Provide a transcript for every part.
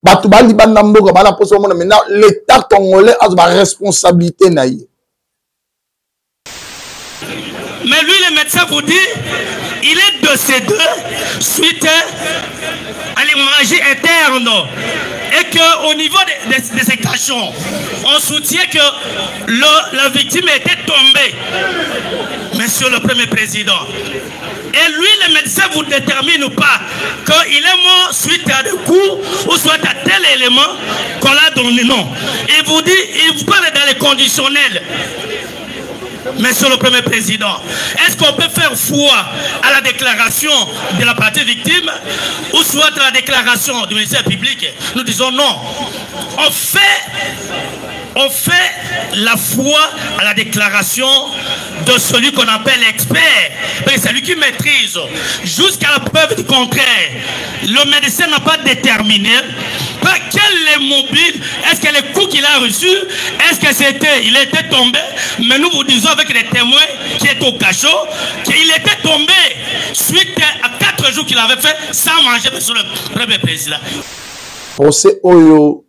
Maintenant, l'État congolais a une responsabilité. Mais lui, le médecin vous dit, il est décédé suite à l'hémorragie interne. Et qu'au niveau de ces cachons, on soutient que la victime était tombée. Monsieur le Premier Président. Et lui, le médecin, vous détermine ou pas qu'il est mort suite à des coups ou soit à tel élément qu'on l'a donné. Non. Il vous dit, il vous parle dans les conditionnels. Monsieur le Premier Président, est-ce qu'on peut faire foi à la déclaration de la partie victime ou soit à la déclaration du ministère public? Nous disons non. On fait la foi à la déclaration de celui qu'on appelle expert. C'est lui qui maîtrise. Jusqu'à la preuve du contraire, le médecin n'a pas déterminé quel est mobile, est-ce que les coups qu'il a reçus, est-ce que il était tombé, mais nous vous disons avec les témoins qui est au cachot, qu'il était tombé suite à 4 jours qu'il avait fait sans manger, monsieur le Premier Président. Procès Oyo,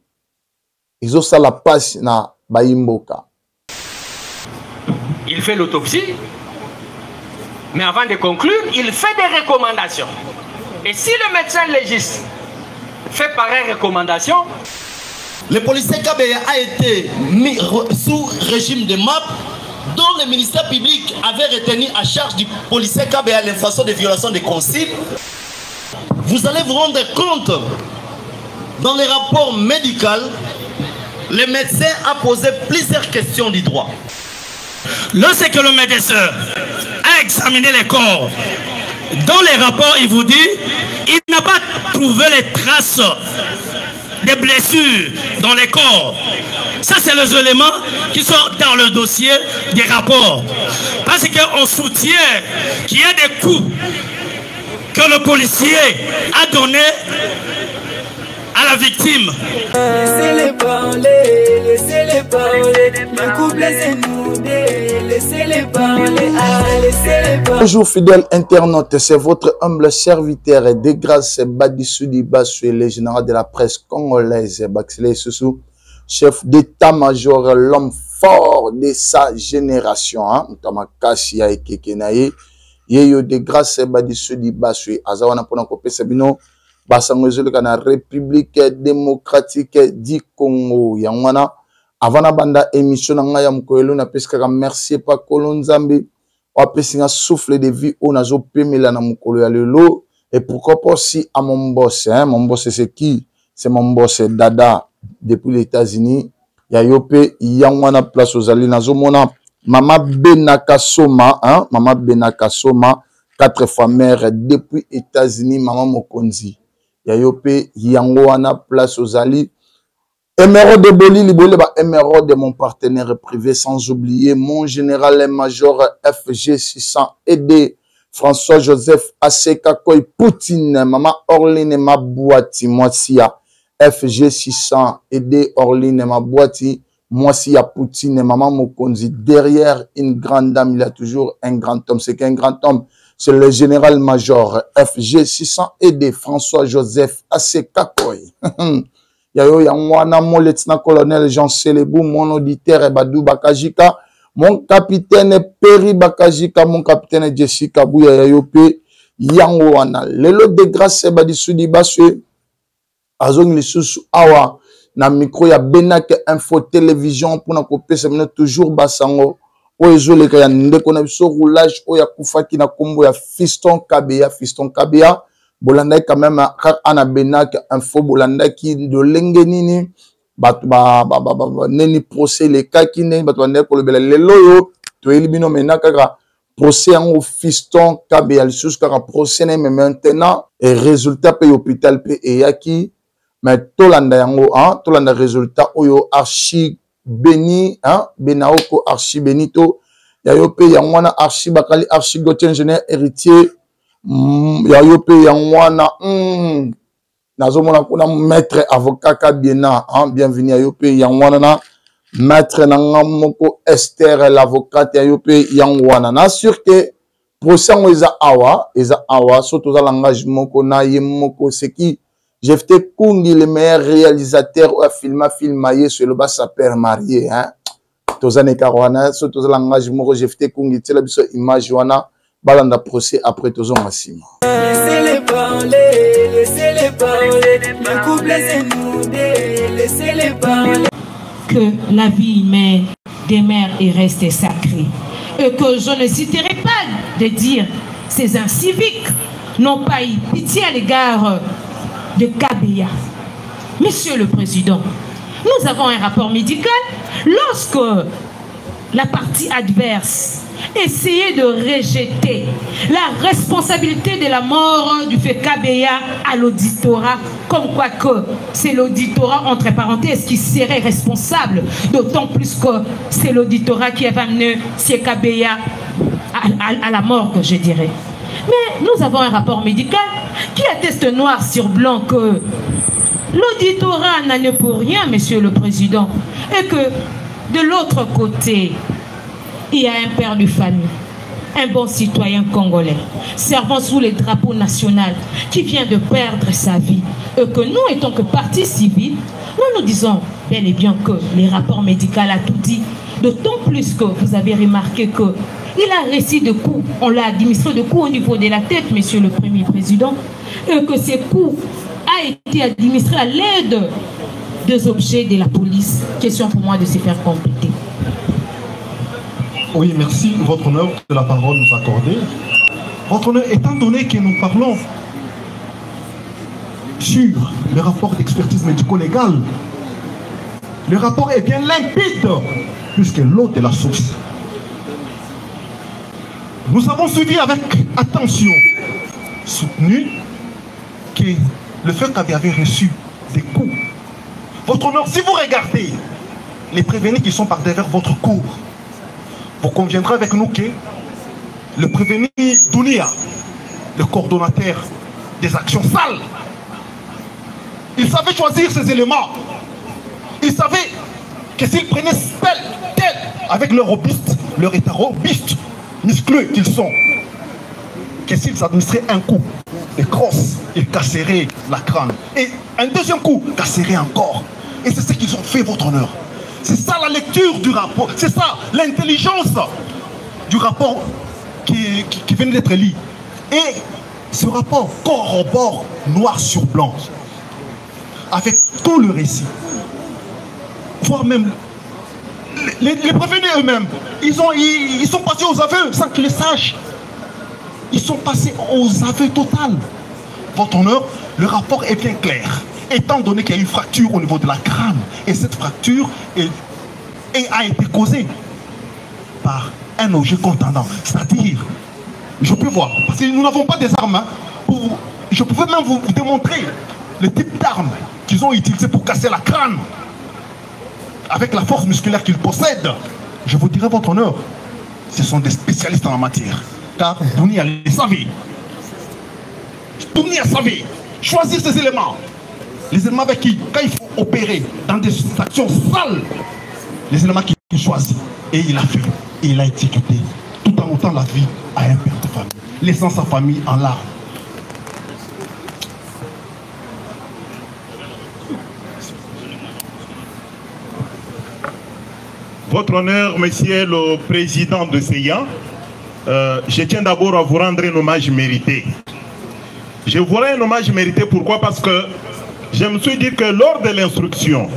ils ont ça la passe na Bayimboka. Il fait l'autopsie, mais avant de conclure, il fait des recommandations. Et si le médecin légiste fait pareille recommandation, le policier Kabeya a été mis sous régime de MAP, dont le ministère public avait retenu à charge du policier Kabeya l'infraction de violation des consignes. Vous allez vous rendre compte, dans les rapports médicaux, le médecin a posé plusieurs questions du droit. Lorsque le médecin a examiné les corps, dans les rapports, il vous dit, il n'a pas trouvé les traces des blessures dans les corps. Ça, c'est les éléments qui sont dans le dossier des rapports. Parce qu'on soutient qu'il y a des coups que le policier a donnés à la victime. Laissez-les parler, laissez-les parler. Le couple est inondé, laissez-les parler, laissez-les parler. Bonjour fidèles internautes, c'est votre humble serviteur et de grâce Badisoudi Bassoué, le général de la presse congolaise, Baxley Soussou, chef d'état-major, l'homme fort de sa génération. Tamakasi ya Ekekenaye, yeyo de grâce Badisoudi Bassoué, Azawana pona kopé sabino. Basangozole kana République démocratique du Congo yangwana avana banda émission nga ya mkoelo na peska merci pa kolonzambi wapesinga souffle de vie onazo pemela na mkolo ya lelo et pourquoi pas si à mon boss mon boss c'est qui? C'est mon boss Dada depuis les États-Unis ya yope yangwana place aux ali nazo mona Mama Benakasoma Mama Benakasoma 4 fois mère depuis États-Unis Maman Mokonzi Yayope Yangoana place aux Ali. Émeraude de Boli, Libole, Émeraude de mon partenaire privé, sans oublier mon général-major FG600 aidé François-Joseph Asekakoy Poutine, Maman Orline Mabouati, Moissia FG600 aidé Orline Mabouati, Moissia Poutine, Maman Mokonzi. Derrière une grande dame, il y a toujours un grand homme. C'est qu'un grand homme. C'est le général-major FG600 aidé François-Joseph Asekakoy. Yayo Yangwana, mon lieutenant-colonel Jean Selebou, mon auditeur Badou Bakajika, mon capitaine Perry Bakajika, mon capitaine Jessica Bouya Yayope, Yangwana. Lelo de grâce Badisoudi Bassoué, Azong Lissus Awa, na micro ya Benak Info Télévision, pour na copie, c'est toujours Basango. Oezole kaya ndeko na biso roulage oya kufaki na kombo ya Fiston Kabea bolanda quand même ana Benak Info bolanda ki de lengenini batu neni procès le kakine batu bande ko lebela lelo yo to elibino menaka ka procès en Fiston Kabea lisusu ka procès mais maintenant et résultat pe hôpital pe eyaki mais tolanda yango tolanda résultat oyo archi Beni, Benaoko Archi Benito, Yayope Yangwana Archi Bakali Archi Gauthier ingénieur héritier, Yayope Yangwana, Nazomona kuna maître avocat Kabiena, bienvenue Yayope Yangwana, maître Nangamoko Esther l'avocate Yayope Yangwana. Na sûr que procès eza awa, surtout dans l'engagement qu'on a yemoko c'est qui Jefté Kungi, le meilleur réalisateur ou a filmé sur le bas sa père marié. Hein? Tozane Karouana, sur tous les langages, Jefté Kungi, c'est la image wana, balanda procès après Tozon Massimo. Laissez-les parler, laissez-les parler. Le couple c'est nous, laissez-les parler. Que la vie humaine demeure et reste sacrée. Et que je ne citerai pas de dire ces inciviques n'ont pas eu pitié à l'égard de Kabila. Monsieur le Président, nous avons un rapport médical. Lorsque la partie adverse essayait de rejeter la responsabilité de la mort du fait Kabila à l'auditorat, comme quoi que c'est l'auditorat, entre parenthèses, qui serait responsable, d'autant plus que c'est l'auditorat qui avait amené ce Kabila à la mort, que je dirais. Mais nous avons un rapport médical qui atteste noir sur blanc que l'auditorat n'en est pour rien, Monsieur le Président, et que de l'autre côté, il y a un père de famille, un bon citoyen congolais, servant sous les drapeaux national, qui vient de perdre sa vie, et que nous, étant que partie civile, nous disons bel et bien que les rapports médicaux a tout dit, d'autant plus que vous avez remarqué que il a reçu de coups, on l'a administré de coups au niveau de la tête, Monsieur le Premier Président, et que ces coups a été administré à l'aide des objets de la police. Question pour moi de se faire compléter. Oui, merci, Votre Honneur, de la parole nous accorder. Votre Honneur, étant donné que nous parlons sur le rapport d'expertise médico-légale, le rapport est bien limpide, puisque l'eau est la source. Nous avons suivi avec attention, soutenu, que le fait qu'avait reçu des coups. Votre Honneur, si vous regardez les prévenus qui sont par derrière votre cour, vous conviendrez avec nous que le prévenu Dounia, le coordonnateur des actions sales, il savait choisir ses éléments. Il savait que s'il prenait tel, avec leur robuste, leur état robuste, muscleux qu'ils sont, que s'ils administraient un coup de crosse, ils casseraient la crâne. Et un deuxième coup, casseraient encore. Et c'est ce qu'ils ont fait, Votre Honneur. C'est ça la lecture du rapport. C'est ça l'intelligence du rapport qui vient d'être lu. Et ce rapport corrobore noir sur blanc avec tout le récit. Voire même les prévenus eux-mêmes, ils sont passés aux aveux sans qu'ils le sachent. Ils sont passés aux aveux total. Votre Honneur, le rapport est bien clair. Étant donné qu'il y a une fracture au niveau de la crâne, et cette fracture a été causée par un objet contendant. C'est-à-dire, je peux voir, parce que nous n'avons pas des armes, je pouvais même vous démontrer le type d'armes qu'ils ont utilisé pour casser la crâne. Avec la force musculaire qu'ils possèdent, je vous dirai, Votre Honneur, ce sont des spécialistes en la matière. Car Dounia les savait. Dounia savait choisir ces éléments. Les éléments avec qui, quand il faut opérer dans des actions sales, les éléments qu'il choisit. Et il a fait, et il a exécuté, tout en ôtant la vie à un père de famille, laissant sa famille en larmes. Votre Honneur, Monsieur le Président de CEIA, je tiens d'abord à vous rendre un hommage mérité. Je vous rends un hommage mérité, pourquoi? Parce que je me suis dit que lors de l'instruction,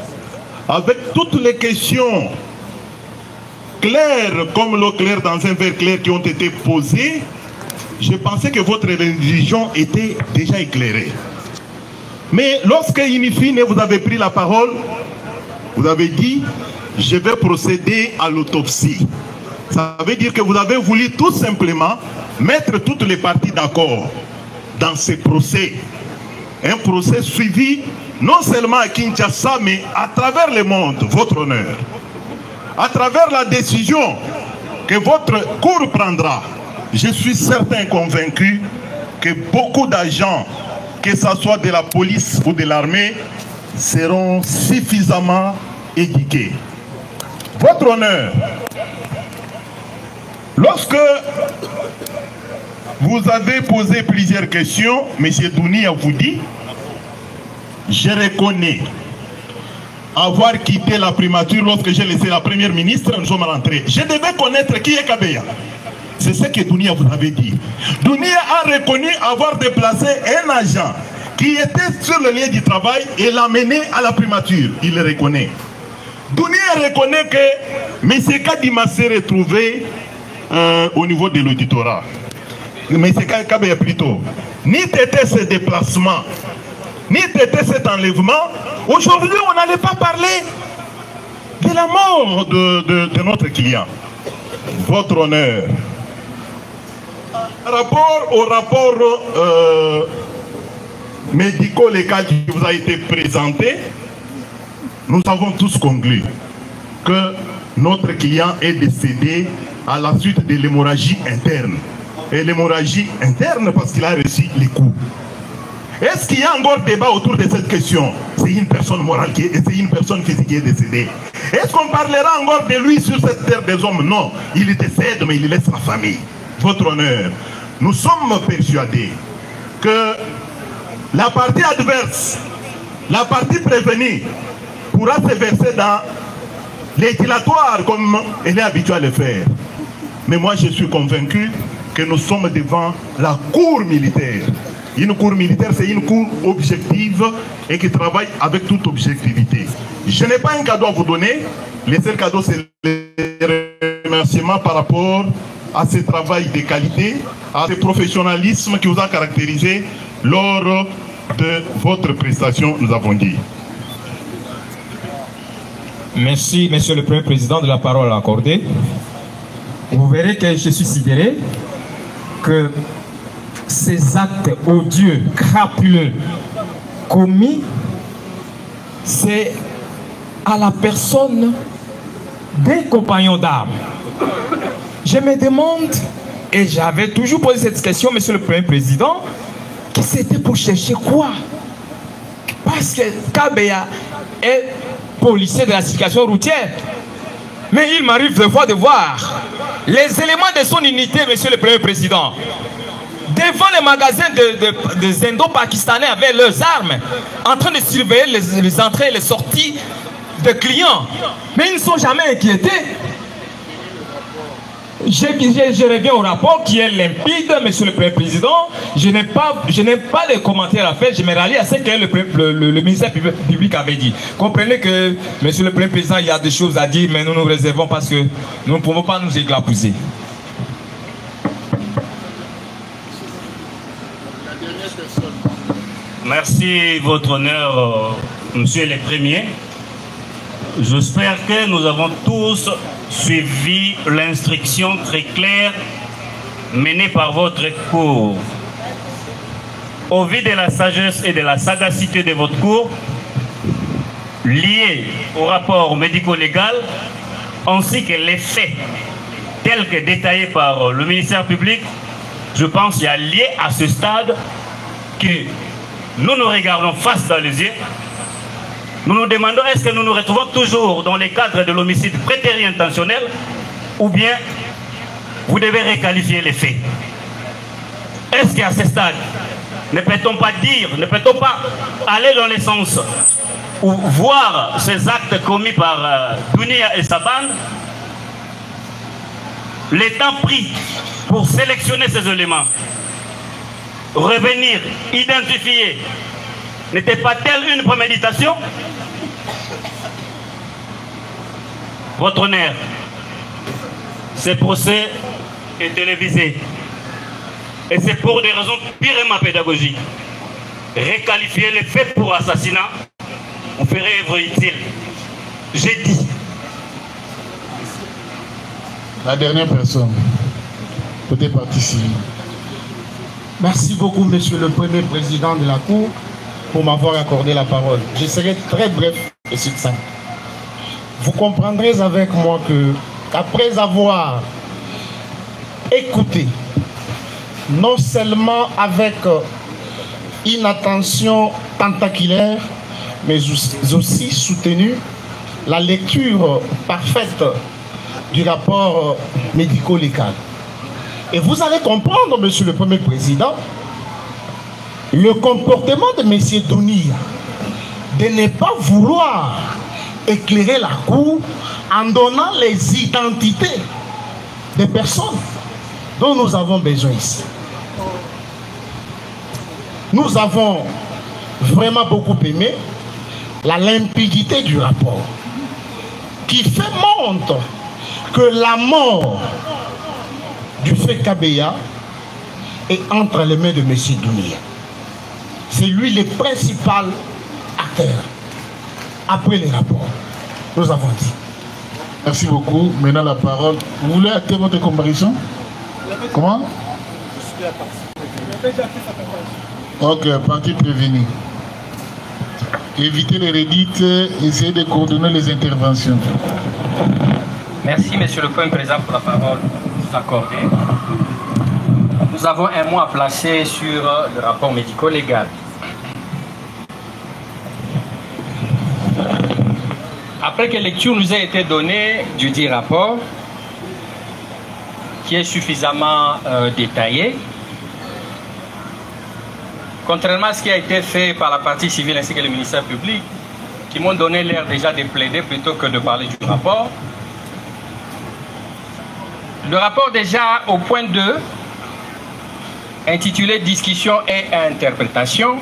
avec toutes les questions claires comme l'eau claire dans un verre clair qui ont été posées, je pensais que votre religion était déjà éclairée. Mais lorsque, in fine, vous avez pris la parole, vous avez dit: je vais procéder à l'autopsie. Ça veut dire que vous avez voulu tout simplement mettre toutes les parties d'accord dans ce procès. Un procès suivi non seulement à Kinshasa, mais à travers le monde, Votre Honneur. À travers la décision que votre cour prendra, je suis certain, convaincu, que beaucoup d'agents, que ce soit de la police ou de l'armée, seront suffisamment éduqués. Votre Honneur, lorsque vous avez posé plusieurs questions, M. Dounia vous dit, je reconnais avoir quitté la primature lorsque j'ai laissé la première ministre, nous sommes rentrés. Je devais connaître qui est Kabeya. C'est ce que Dounia vous avait dit. Dounia a reconnu avoir déplacé un agent qui était sur le lieu du travail et l'a mené à la primature. Il le reconnaît. Dounia reconnaît que M. Kadima s'est retrouvé au niveau de l'auditorat. M. Kabeya plutôt. Ni t'était ce déplacement, ni t'était cet enlèvement. Aujourd'hui, on n'allait pas parler de la mort de notre client. Votre honneur. Rapport au rapport médico-légal qui vous a été présenté, nous avons tous conclu que notre client est décédé à la suite de l'hémorragie interne. Et l'hémorragie interne parce qu'il a reçu les coups. Est-ce qu'il y a encore débat autour de cette question? C'est une personne morale qui est, c'est une personne physique qui est décédée. Est-ce qu'on parlera encore de lui sur cette terre des hommes? Non, il décède mais il laisse la famille. Votre honneur, nous sommes persuadés que la partie adverse, la partie prévenue, pourra se verser dans l'étilatoire comme elle est habituée à le faire. Mais moi je suis convaincu que nous sommes devant la cour militaire. Une cour militaire, c'est une cour objective et qui travaille avec toute objectivité. Je n'ai pas un cadeau à vous donner. Le seul cadeau, c'est le remerciement par rapport à ce travail de qualité, à ce professionnalisme qui vous a caractérisé lors de votre prestation, nous avons dit. Merci, Monsieur le Premier Président, de la parole accordée. Vous verrez que je suis sidéré que ces actes odieux, crapuleux, commis, c'est à la personne d'un compagnon d'armes. Je me demande, et j'avais toujours posé cette question, Monsieur le Premier Président, que c'était pour chercher quoi? Parce que Kabeya est policier de la circulation routière. Mais il m'arrive des fois de voir les éléments de son unité, Monsieur le Premier Président, devant les magasins des Indo-Pakistanais avec leurs armes, en train de surveiller les entrées et les sorties de clients. Mais ils ne sont jamais inquiétés. Je reviens au rapport qui est limpide, Monsieur le Premier Président. Je n'ai pas de commentaires à faire. Je me rallie à ce que le ministère public avait dit. Comprenez que, Monsieur le Premier Président, il y a des choses à dire, mais nous nous réservons parce que nous ne pouvons pas nous éclapouser. Merci, Votre Honneur, Monsieur le Premier. J'espère que nous avons tous suivi l'instruction très claire menée par votre cour. Au vu de la sagesse et de la sagacité de votre cour, liée au rapport médico-légal, ainsi que les faits tels que détaillés par le ministère public, je pense qu'il y a lié à ce stade que nous nous regardons face dans les yeux. Nous nous demandons est-ce que nous nous retrouvons toujours dans les cadres de l'homicide prétérier intentionnel ou bien vous devez requalifier les faits. Est-ce qu'à ce stade, ne peut-on pas dire, ne peut-on pas aller dans le sens ou voir ces actes commis par Dounia et sa bande, le temps pris pour sélectionner ces éléments, revenir, identifier, n'était pas-elle une préméditation? Votre honneur, ce procès est télévisé. Et c'est pour des raisons purement pédagogiques. Requalifier les faits pour assassinat, on ferait œuvre utile. J'ai dit. La dernière personne, côté partie civile. Merci beaucoup, Monsieur le Premier Président de la Cour, pour m'avoir accordé la parole. Je serai très bref et succinct. Vous comprendrez avec moi que, après avoir écouté, non seulement avec une attention tentaculaire, mais aussi soutenu la lecture parfaite du rapport médico-légal. Et vous allez comprendre, Monsieur le Premier Président, le comportement de M. Dounia de ne pas vouloir éclairer la cour en donnant les identités des personnes dont nous avons besoin ici. Nous avons vraiment beaucoup aimé la limpidité du rapport qui fait montre que la mort du fait Kabeya est entre les mains de M. Doumbouya. C'est lui le principal acteur. Après les rapports, nous avons dit. Merci beaucoup. Maintenant la parole. Vous voulez acter votre comparution? Comment? Ok, partie prévenue. Évitez les redites, essayez de coordonner les interventions. Merci, Monsieur le Premier Président, pour la parole accordée. Nous avons un mot à placer sur le rapport médico-légal. Après que lecture nous a été donnée du dit rapport, qui est suffisamment détaillé, contrairement à ce qui a été fait par la partie civile ainsi que le ministère public, qui m'ont donné l'air déjà de plaider plutôt que de parler du rapport. Le rapport déjà au point 2, intitulé « Discussion et interprétation »,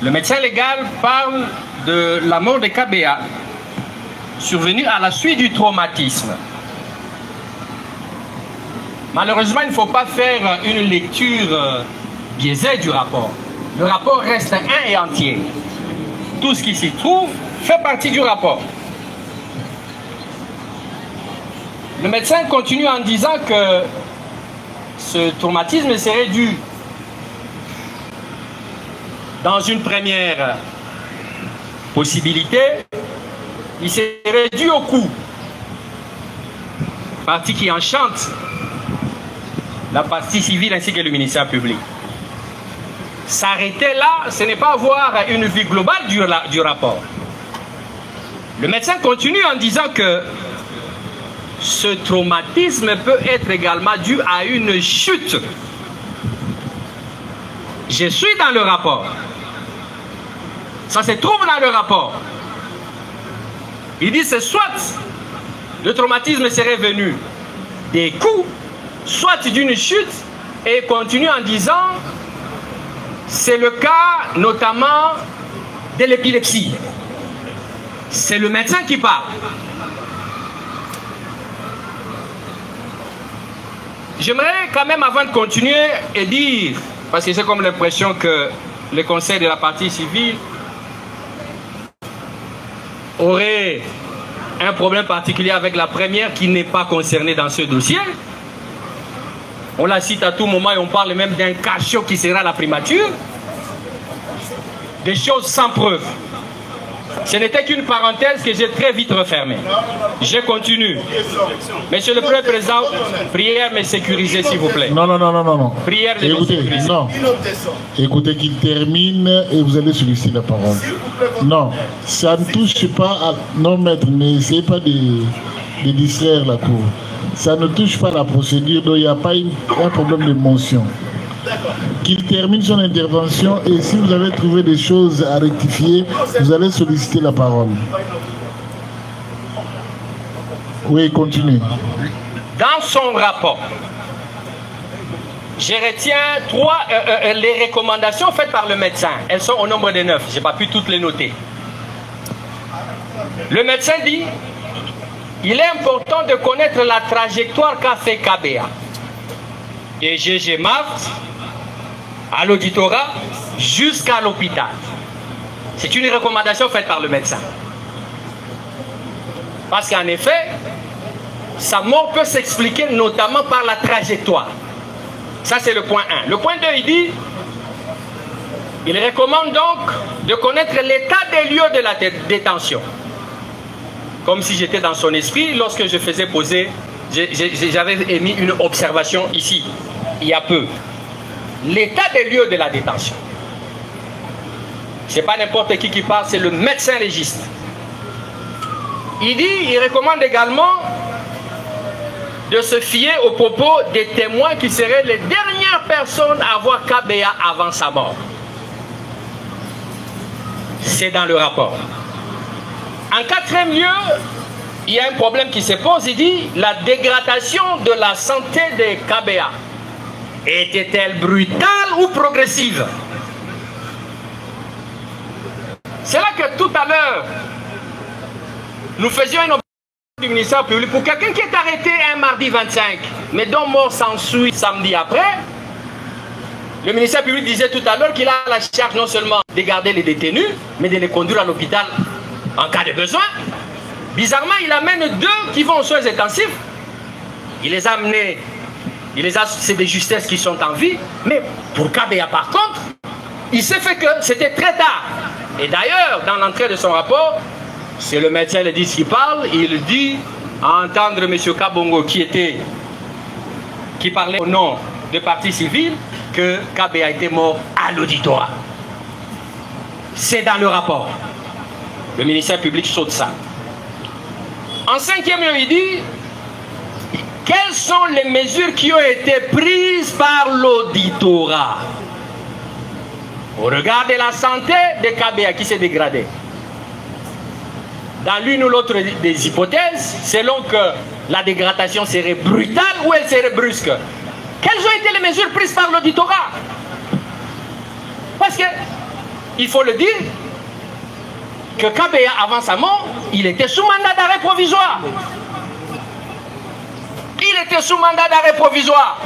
le médecin légal parle de la mort de Kabeya, survenue à la suite du traumatisme. Malheureusement, il ne faut pas faire une lecture biaisée du rapport. Le rapport reste un et entier. Tout ce qui s'y trouve fait partie du rapport. Le médecin continue en disant que ce traumatisme serait dû, dans une première possibilité, il serait dû au coup, partie qui enchante la partie civile ainsi que le ministère public. S'arrêter là, ce n'est pas avoir une vue globale du rapport. Le médecin continue en disant que ce traumatisme peut être également dû à une chute. Je suis dans le rapport. Ça se trouve dans le rapport. Il dit que soit le traumatisme serait venu des coups, soit d'une chute, et continue en disant c'est le cas notamment de l'épilepsie. C'est le médecin qui parle. J'aimerais quand même, avant de continuer, et dire, parce que j'ai comme l'impression que le conseil de la partie civile aurait un problème particulier avec la première qui n'est pas concernée dans ce dossier. On la cite à tout moment et on parle même d'un cachot qui sera la primature. Des choses sans preuve. Ce n'était qu'une parenthèse que j'ai très vite refermée. Je continue. Monsieur le Premier Président, prière me sécuriser s'il vous plaît. Non, non, non, non, non. Prière de écoutez, me sécuriser. Non. Écoutez qu'il termine et vous allez solliciter la parole. Non, ça ne touche pas à... Non, maître, n'essayez pas de distraire la cour. Ça ne touche pas à la procédure, donc il n'y a pas un problème de motion. Qu'il termine son intervention et si vous avez trouvé des choses à rectifier, vous allez solliciter la parole. Oui, continue. Dans son rapport, je retiens les recommandations faites par le médecin. Elles sont au nombre de 9. Je n'ai pas pu toutes les noter. Le médecin dit: il est important de connaître la trajectoire qu'a fait Kabeya. Et GG Marthe, à l'auditorat, jusqu'à l'hôpital. C'est une recommandation faite par le médecin. Parce qu'en effet, sa mort peut s'expliquer notamment par la trajectoire. Ça, c'est le point 1. Le point 2, il dit, il recommande donc de connaître l'état des lieux de la détention. Comme si j'étais dans son esprit, lorsque je faisais poser, j'avais émis une observation ici, il y a peu. L'état des lieux de la détention. Ce n'est pas n'importe qui parle, c'est le médecin légiste. Il recommande également de se fier aux propos des témoins qui seraient les dernières personnes à voir Kabeya avant sa mort. C'est dans le rapport. En quatrième lieu, il y a un problème qui se pose. Il dit la dégradation de la santé des KBA était-elle brutale ou progressive? C'est là que tout à l'heure, nous faisions une observation du ministère public pour quelqu'un qui est arrêté un mardi 25, mais dont mort s'ensuit samedi après. Le ministère public disait tout à l'heure qu'il a la charge non seulement de garder les détenus, mais de les conduire à l'hôpital en cas de besoin. Bizarrement, il amène 2 qui vont aux soins intensifs. Il les a amenés, c'est des justesses qui sont en vie. Mais pour KBA, par contre, il s'est fait que c'était très tard. Et d'ailleurs, dans l'entrée de son rapport, c'est le médecin légiste qui parle. Il dit, à entendre M. Kabongo qui parlait au nom de parti civil, que KBA était mort à l'auditorat. C'est dans le rapport. Le ministère public saute ça. En 5e lieu, il dit quelles sont les mesures qui ont été prises par l'auditorat au regard de la santé de KBA qui s'est dégradée. Dans l'une ou l'autre des hypothèses, selon que la dégradation serait brutale ou elle serait brusque. Quelles ont été les mesures prises par l'auditorat? Parce que, il faut le dire, que KBA, avant sa mort, il était sous mandat d'arrêt provisoire. Il était sous mandat d'arrêt provisoire.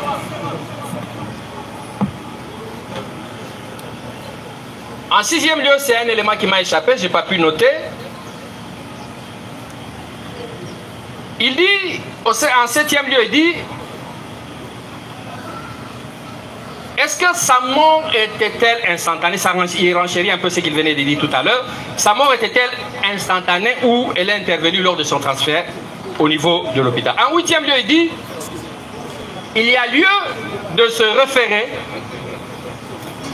En 6e lieu, c'est un élément qui m'a échappé, je n'ai pas pu noter. Il dit, en 7e lieu, il dit, est-ce que sa mort était-elle instantanée? Il renchérit un peu ce qu'il venait de dire tout à l'heure. Sa mort était-elle instantanée ou elle est intervenue lors de son transfert au niveau de l'hôpital? En 8e lieu, il dit, il y a lieu de se référer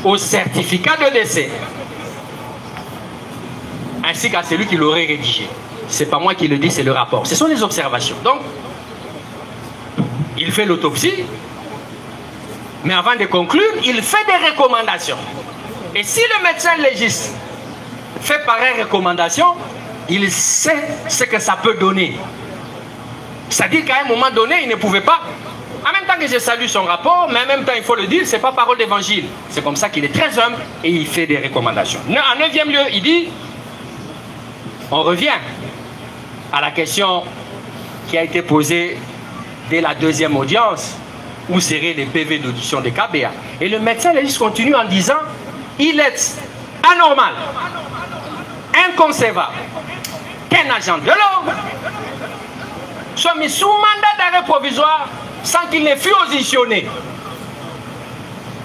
au certificat de décès, ainsi qu'à celui qui l'aurait rédigé. Ce n'est pas moi qui le dis, c'est le rapport. Ce sont les observations. Donc, il fait l'autopsie, mais avant de conclure, il fait des recommandations. Et si le médecin légiste fait pareille recommandation, il sait ce que ça peut donner. C'est-à-dire qu'à un moment donné, il ne pouvait pas. En même temps que je salue son rapport, mais en même temps, il faut le dire, ce n'est pas parole d'évangile. C'est comme ça qu'il est très humble et il fait des recommandations. En 9e lieu, il dit, on revient à la question qui a été posée dès la 2e audience, où seraient les PV d'audition de KBA. Et le médecin légiste continue en disant, il est anormal, inconcevable qu'un agent de l'ordre soit mis sous mandat d'arrêt provisoire sans qu'il n'ait fût auditionné.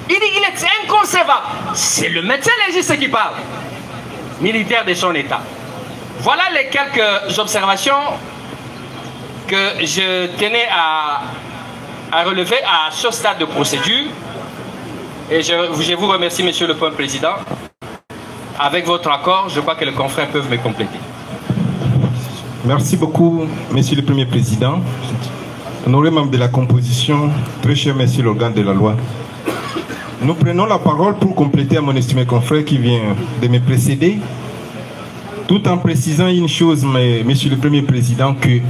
Il dit qu'il est inconcevable. C'est le médecin légiste qui parle, militaire de son état. Voilà les quelques observations que je tenais à relever à ce stade de procédure. Et je vous remercie, Monsieur le Premier Président. Avec votre accord, je crois que les confrères peuvent me compléter. Merci beaucoup, Monsieur le Premier Président. Honoré membre de la composition, très cher Monsieur l'organe de la loi. Nous prenons la parole pour compléter à mon estimé confrère qui vient de me précéder, tout en précisant une chose, Monsieur le Premier Président, que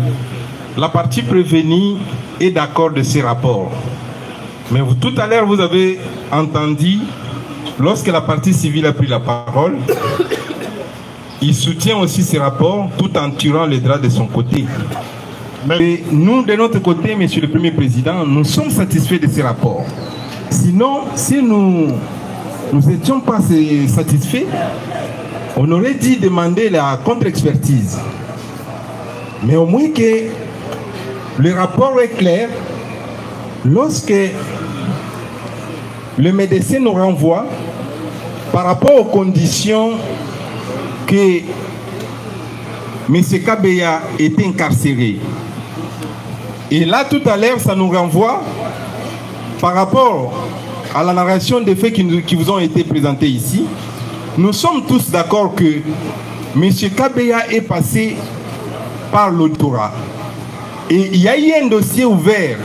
la partie prévenue est d'accord de ces rapports. Mais tout à l'heure, vous avez entendu, lorsque la partie civile a pris la parole, il soutient aussi ces rapports tout en tirant les draps de son côté. Mais nous, de notre côté, Monsieur le Premier Président, nous sommes satisfaits de ces rapports. Sinon, si nous n'étions pas satisfaits, on aurait dû demander la contre-expertise. Mais au moins que le rapport est clair, lorsque le médecin nous renvoie par rapport aux conditions que M. KBA est incarcéré. Et là, tout à l'heure, ça nous renvoie par rapport à la narration des faits qui vous ont été présentés ici. Nous sommes tous d'accord que M. KBA est passé par l'auditorat. Et il y a eu un dossier ouvert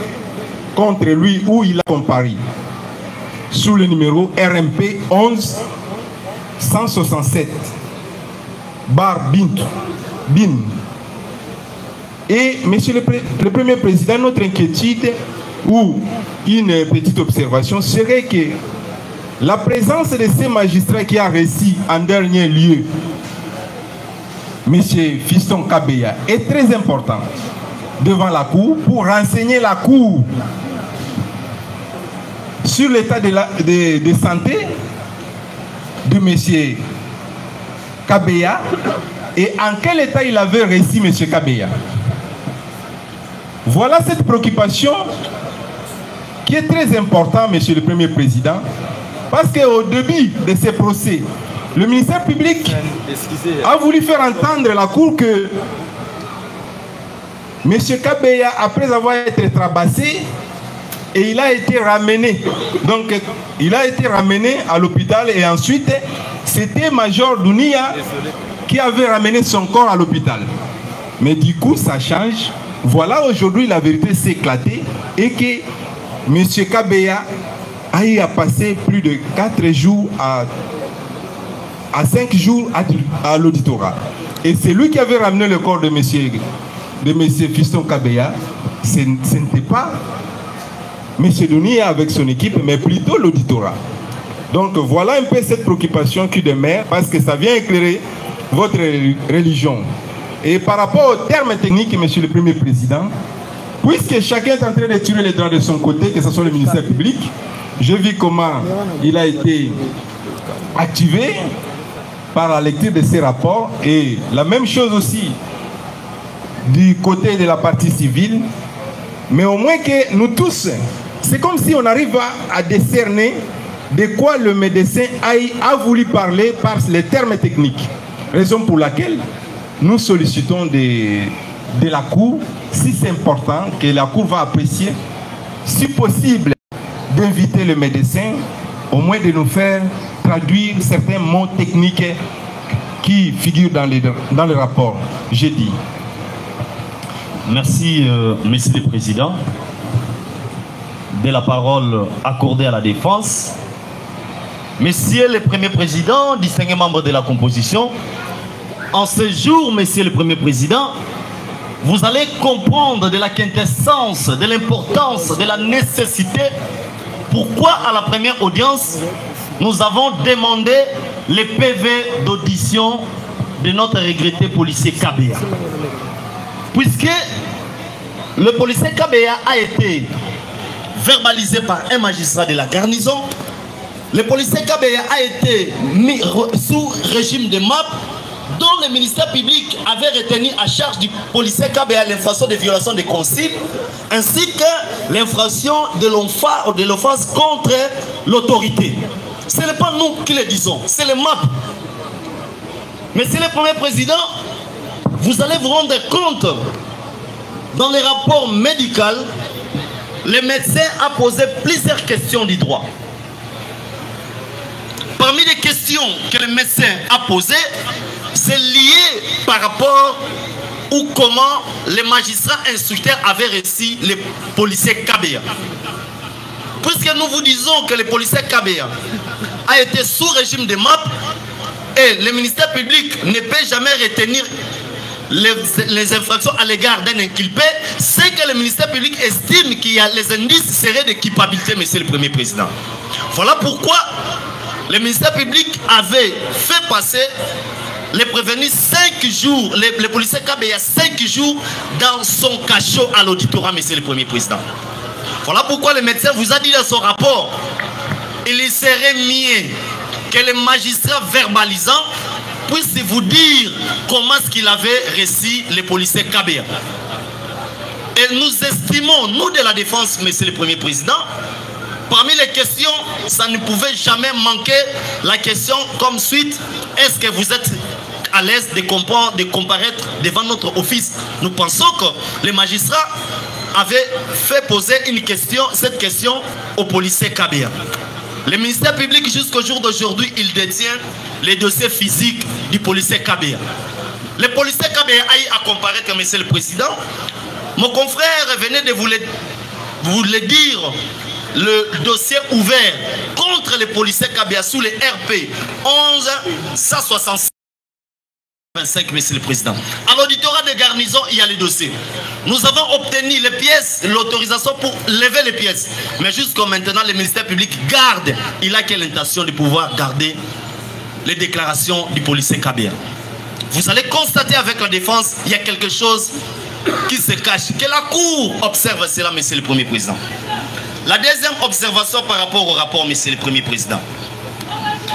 contre lui où il a comparé sous le numéro RMP 11 167. Bar Bin. Et Monsieur le Premier Président, notre inquiétude ou une petite observation serait que la présence de ces magistrats qui a reçu en dernier lieu M. Fiston Kabeya est très importante devant la Cour pour renseigner la Cour sur l'état de santé de M. Kabeya et en quel état il avait reçu M. Kabeya. Voilà cette préoccupation qui est très importante, Monsieur le Premier Président, parce qu'au début de ces procès, le ministère public a voulu faire entendre la Cour que M. Kabeya, après avoir été trabassé, et il a été ramené. Donc, il a été ramené à l'hôpital et ensuite, c'était Major Dounia qui avait ramené son corps à l'hôpital. Mais du coup, ça change. Voilà, aujourd'hui, la vérité s'est éclatée et que M. Kabeya a eu à passer plus de 4 jours à 5 jours à l'auditorat. Et c'est lui qui avait ramené le corps de M. Fiston Kabeya. Ce n'était pas M. Dounia avec son équipe, mais plutôt l'auditorat. Donc voilà un peu cette préoccupation qui demeure, parce que ça vient éclairer votre religion. Et par rapport aux termes techniques, Monsieur le Premier Président, puisque chacun est en train de tirer les droits de son côté, que ce soit le ministère public, je vis comment il a été activé par la lecture de ces rapports, et la même chose aussi du côté de la partie civile, mais au moins que nous tous, c'est comme si on arrive à décerner de quoi le médecin a voulu parler par les termes techniques. Raison pour laquelle nous sollicitons de la Cour, si c'est important, que la Cour va apprécier, si possible, d'inviter le médecin, au moins de nous faire traduire certains mots techniques qui figurent dans le rapport. J'ai dit. Merci, Monsieur le Président, de la parole accordée à la défense. Monsieur le Premier Président, distingués membres de la composition, en ce jour, Monsieur le Premier Président, vous allez comprendre de la quintessence, de l'importance, de la nécessité, pourquoi à la première audience, nous avons demandé les PV d'audition de notre regretté policier Kabeya. Puisque le policier Kabeya a été verbalisé par un magistrat de la garnison, le policier Kabeya a été mis sous régime de MAP, dont le ministère public avait retenu à charge du policier Kabeya l'infraction de violation des consignes, ainsi que l'infraction de l'offense contre l'autorité. Ce n'est pas nous qui le disons, c'est le MAP. Monsieur le Premier Président, vous allez vous rendre compte, dans les rapports médicaux, le médecin a posé plusieurs questions du droit. Parmi les questions que le médecin a posées, c'est lié par rapport ou comment les magistrats instructeurs avaient reçu les policiers Kabeya. Puisque nous vous disons que le policier Kabeya a été sous régime de MAP et le ministère public ne peut jamais retenir les infractions à l'égard d'un inculpé, c'est que le ministère public estime qu'il y a les indices seraient de culpabilité, Monsieur le Premier Président. Voilà pourquoi le ministère public avait fait passer les prévenus 5 jours, les policiers Kabeya 5 jours dans son cachot à l'auditorat, Monsieur le Premier Président. Voilà pourquoi le médecin vous a dit dans son rapport, il serait mieux que les magistrats verbalisants puissent vous dire comment est-ce qu'il avait reçu les policiers Kabeya. Et nous estimons, nous de la défense, Monsieur le Premier Président, parmi les questions, ça ne pouvait jamais manquer la question comme suite, est-ce que vous êtes à l'aise de comparaître devant notre office? Nous pensons que les magistrats avaient fait poser cette question au policier Kabeya. Le ministère public, jusqu'au jour d'aujourd'hui, il détient les dossiers physiques du policier Kabeya. Le policier Kabeya a eu à comparaître, Monsieur le Président. Mon confrère venait de vous le dire, le dossier ouvert contre les policiers Kabeya sous les RP 11 166. 25, Monsieur le Président. À l'auditorat de garnison, il y a les dossiers. Nous avons obtenu les pièces, l'autorisation pour lever les pièces. Mais jusqu'à maintenant, le ministère public garde. Il a quelle intention de pouvoir garder les déclarations du policier Kabea. Vous allez constater avec la défense, il y a quelque chose qui se cache. Que la Cour observe cela, Monsieur le Premier Président. La deuxième observation par rapport au rapport, Monsieur le Premier Président.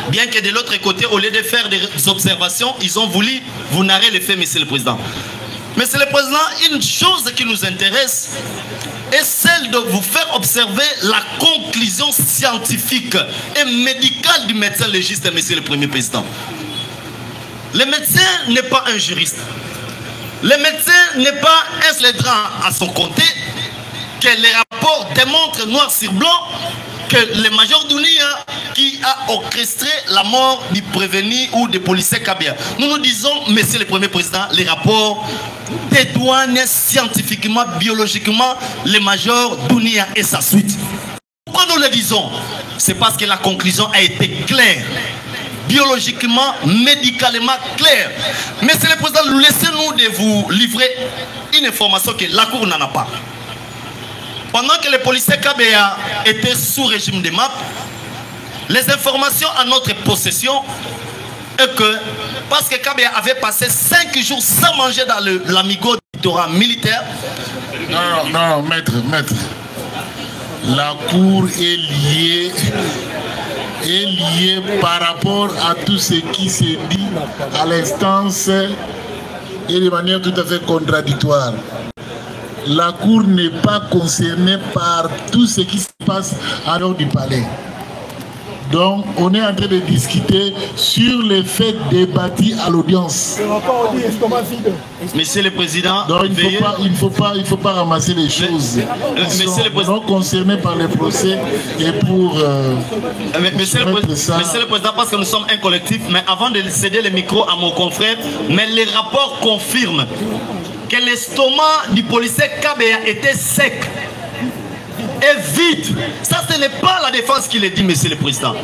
Bien que de l'autre côté, au lieu de faire des observations, ils ont voulu vous narrer les faits, Monsieur le Président. Monsieur le Président, une chose qui nous intéresse est celle de vous faire observer la conclusion scientifique et médicale du médecin légiste, Monsieur le Premier Président. Le médecin n'est pas un juriste. Le médecin n'est pas un slédrant à son côté, que les rapports démontrent noir sur blanc que le major Dounia qui a orchestré la mort du prévenu ou du policier Kabea. Nous disons, Monsieur le Premier Président, les rapports dédouanent scientifiquement, biologiquement, le major Dounia et sa suite. Pourquoi nous le disons? C'est parce que la conclusion a été claire. Biologiquement, médicalement claire. Monsieur le Président, laissez-nous de vous livrer une information que la Cour n'en a pas. Pendant que le policier Kabea était sous régime de MAP, les informations à notre possession est que, parce que Kabea avait passé 5 jours sans manger dans l'amigo du littorat militaire. Non, maître. La Cour est liée par rapport à tout ce qui s'est dit à l'instance et de manière tout à fait contradictoire. La Cour n'est pas concernée par tout ce qui se passe à l'heure du palais. Donc, on est en train de discuter sur les faits débattus à l'audience. Monsieur le Président, donc, il ne faut pas ramasser les choses. Monsieur le Président, concernés par le procès et pour. Monsieur le Président, parce que nous sommes un collectif, mais avant de céder le micro à mon confrère, mais les rapports confirment que l'estomac du policier Kabea était sec et vide. Ça, ce n'est pas la défense qui le dit, Monsieur le Président.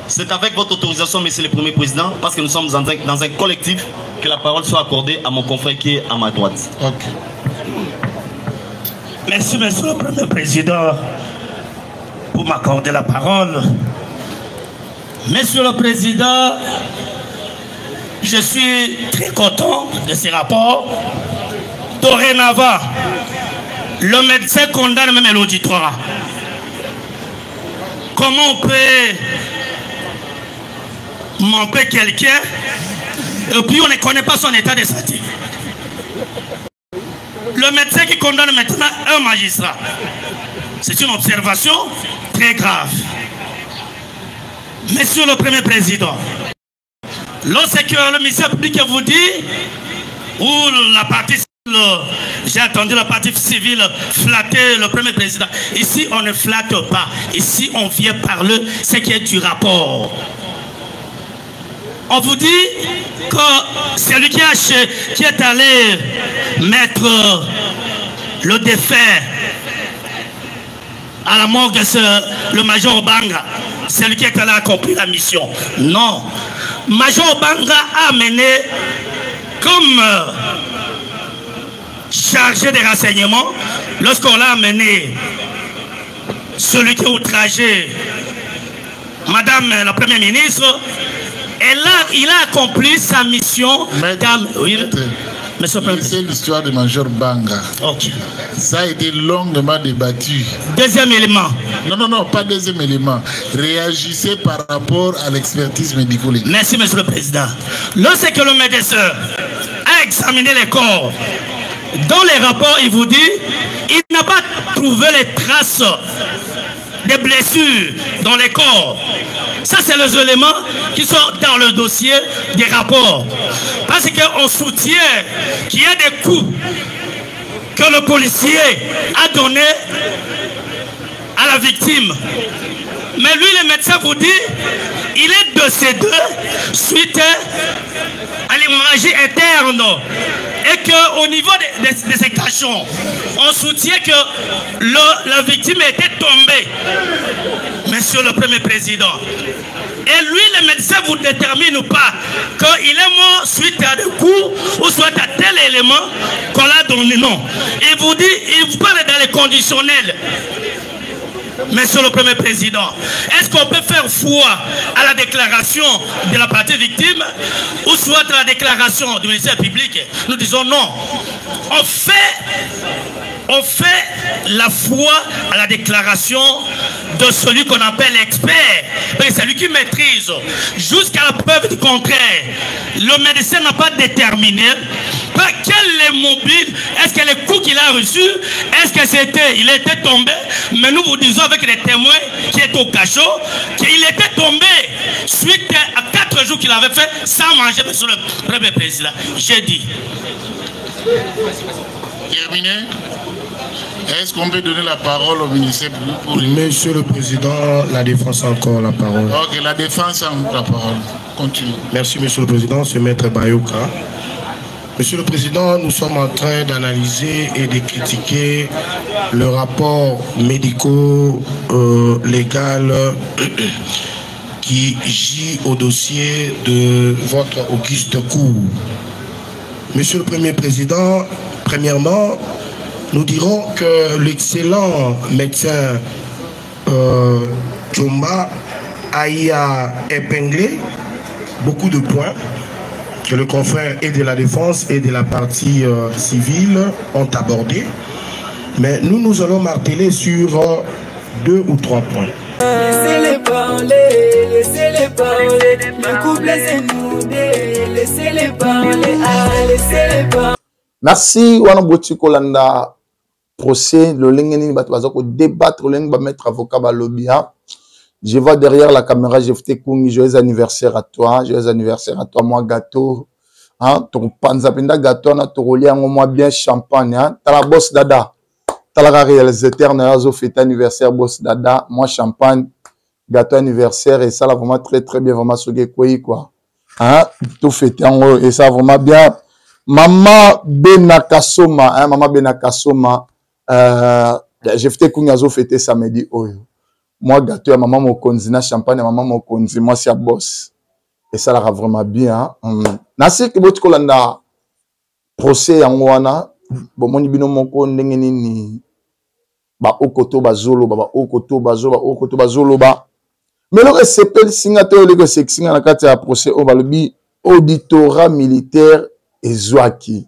C'est avec votre autorisation, Monsieur le Premier Président, parce que nous sommes dans un collectif, que la parole soit accordée à mon confrère qui est à ma droite. Okay. Merci, Monsieur le Premier Président, pour m'accorder la parole. Monsieur le Président, je suis très content de ces rapports. Dorénavant, le médecin condamne même l'auditoire. Comment on peut manquer quelqu'un et puis on ne connaît pas son état de santé? Le médecin qui condamne maintenant un magistrat, c'est une observation très grave. Monsieur le Premier Président, lorsque le ministère public vous dit, ou la partie civile, j'ai entendu la partie civile flatter le Premier Président. Ici, on ne flatte pas. Ici, on vient parler ce qui est du rapport. On vous dit que c'est lui qui est allé mettre le défait à la morgue, le major Banga. C'est lui qui est allé accomplir la mission. Non. Major Banga a mené comme chargé des renseignements lorsqu'on l'a amené celui qui a outragé Madame la Première ministre. Et là, il a accompli sa mission. C'est l'histoire de Major Banga. Okay. Ça a été longuement débattu. Deuxième élément. Non, pas deuxième élément. Réagissez par rapport à l'expertise médico-légale. Merci, Monsieur le Président. Lorsque le médecin a examiné les corps, dans les rapports, il vous dit, il n'a pas trouvé les traces des blessures dans les corps. Ça, c'est les éléments qui sont dans le dossier des rapports. Parce qu'on soutient qu'il y a des coups que le policier a donnés à la victime. Mais lui, le médecin vous dit, il est décédé suite à l'hémorragie interne. Et qu'au niveau de ces cachons, on soutient que la victime était tombée. Monsieur le Premier Président. Et lui, le médecin vous détermine ou pas qu'il est mort suite à des coups ou soit à tel élément qu'on l'a donné. Non. Il vous dit, il vous parle dans les conditionnels. Monsieur le Premier Président, est-ce qu'on peut faire foi à la déclaration de la partie victime ou soit à la déclaration du ministère public? Nous disons non. On fait la foi à la déclaration de celui qu'on appelle expert. C'est lui qui maîtrise. Jusqu'à la preuve du contraire, le médecin n'a pas déterminé par quel est mobile, est-ce que les coups qu'il a reçus, est-ce que c'était, il était tombé, mais nous vous disons avec les témoins qui est au cachot, qu'il était tombé suite à 4 jours qu'il avait fait sans manger, monsieur le Premier Président. J'ai dit. Terminé. Est-ce qu'on peut donner la parole au ministère public pour... Monsieur le Président, la défense a encore la parole. Ok, la défense a la parole. Continue. Merci, Monsieur le Président. C'est Maître Bayoka. Monsieur le Président, nous sommes en train d'analyser et de critiquer le rapport médico-légal qui gît au dossier de votre auguste cour. Monsieur le Premier Président, premièrement, nous dirons que l'excellent médecin Tchomba a épinglé beaucoup de points que le confrère et de la défense et de la partie civile ont abordés. Mais nous allons marteler sur 2 ou 3 points. Laissez-les parler, laissez-les parler. Le couple est soudé, laissez-les parler, laissez-les parler. Merci, Wana Boti Kolanda. Procès, le lingeni batwazako débattre, le lingba mettre avocat balobia. Je vois derrière la caméra, Jefté Koungi, joyeux anniversaire à toi, moi gâteau, hein, ton panzapinda gâteau, na toroli en moi bien champagne, hein, t'as la boss dada, t'as la réalisateur, na yazo fête anniversaire boss dada, moi champagne, gâteau anniversaire, et ça là vraiment très bien, vraiment soge quoi, hein, tout fêté en haut, et ça vraiment bien. Maman Benakasoma, hein, maman Benakasoma, Jefté Koungi azo fêté samedi oyo. Moi, gâteau, maman mokonzi, na champagne, maman mokonzi, moi, c'est boss. Et ça, là, vraiment bien. Nasi, que votre colanda, procès, en wana, bon, mon bino moko, ni, ba, okoto, ba, zolo, ba, okoto, ba, zolo, ba, okoto, ba, zolo, ba. Mais le CPL, singateur, le singa, na kati ya procès, au balobi, auditorat militaire, et Zouaki.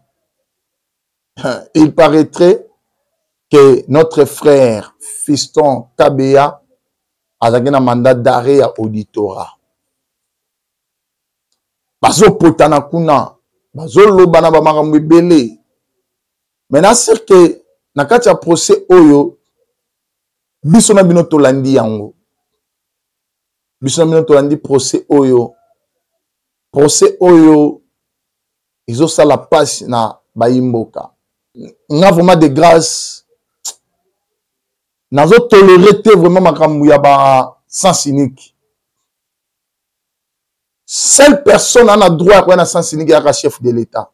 Il paraîtrait que notre frère, fiston Kabea, a un mandat d'arrêt à auditorat. Bazo potana kuna, bazo lobana ba makambo belé. Maintenant c'est que na kati ya procès oyo biso na bino tolandi yango. Biso na bino tolandi procès oyo. Procès oyo izo sala passe na bayimboka. Nga vraiment de grâce. Nazo tolérer vraiment makambu ya ba sens unique. Seule personne a droit à un sens unique à chef de l'État.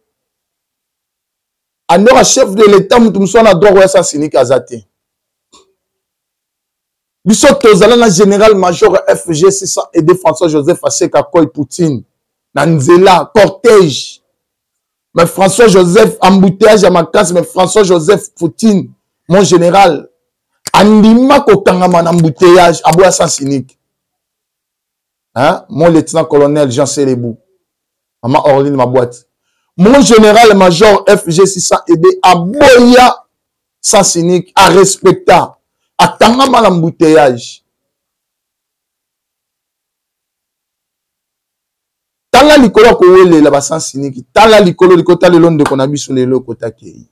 En un chef de l'État, nous sommes droit à un sens unique à Zate. Bissot Tozala, général-major FG 600 aidé François-Joseph Aseka Koy Poutine. Nanzela, cortège. Mais François-Joseph, embouteillage à ma casse, mais François-Joseph Poutine, mon général. Andima kokangama na embouteillage à bois sens unique. Hein? Mon lieutenant-colonel Jean Célébou. Maman Orline ma boîte. Mon général-major FG 600 aidé à boya sens unique, à respecter, à tangama l'embouteillage. Tala likolo ko wele la ba sens unique. Tala likolo likota le long de konabi sur le lokota kei.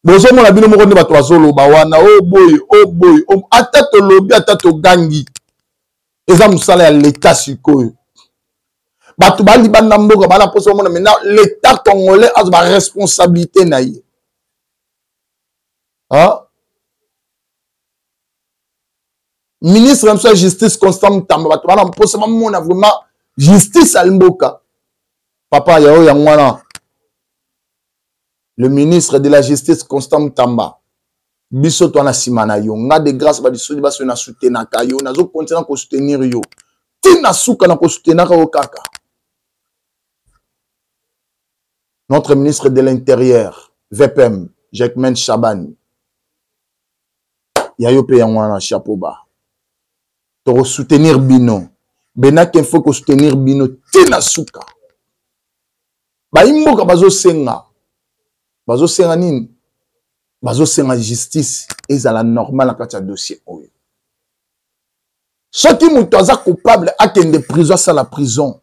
Bozo mona bino moko ne bato azolo ba wana oh boy atato lobi atato gangi eza musala ya l'état sikoyo bato bali banda mboka bana poso mona maintenant l'état congolais a ba responsabilité na ye ah ministre de la justice Constant Tamba bato bana poso mona vraiment justice al mboka papa ya o ya ngwana. Le ministre de la Justice, Constant Tamba, biso to na simana yo nga de grâce ba disodi ba so na soutenir kayo nazo continuer ko soutenir yo tina suka na ko soutenir ka kaka. Notre ministre de l'Intérieur VPM Jacquemaine Chaban yayo pe yanwana chapeau bas to soutenir bino bena qu'il faut ko soutenir bino tina suka ba imboka bazo senga nini bazo senga justice ezala normal na kati ya dossier oyo soki mutu aza coupable akende prison sa la prison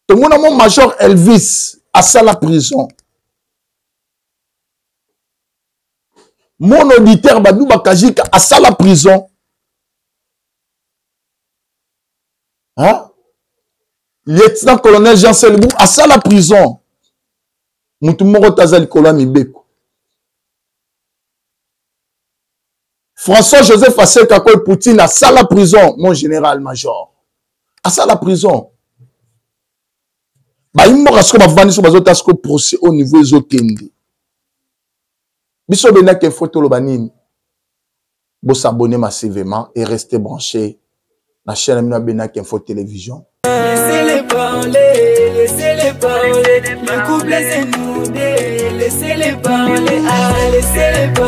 tomona mon major Elvis à la prison mon auditeur Badou Bakajika à la prison hein lieutenant colonel Jean Selbou à la prison mutu moko tazali kola mibeko François Joseph Assel Kakoy Poutine à la prison mon général major à la prison ba immoka sko ba vandi so bazota sko procès au niveau ezokende biso bena ke photo lo banini bo s'abonner massivement et rester branché la chaîne Amina Benak Info Télévision. Laissez-les parler, laissez-les parler. Le couple est nous, laissez-les parler, laissez-les parler.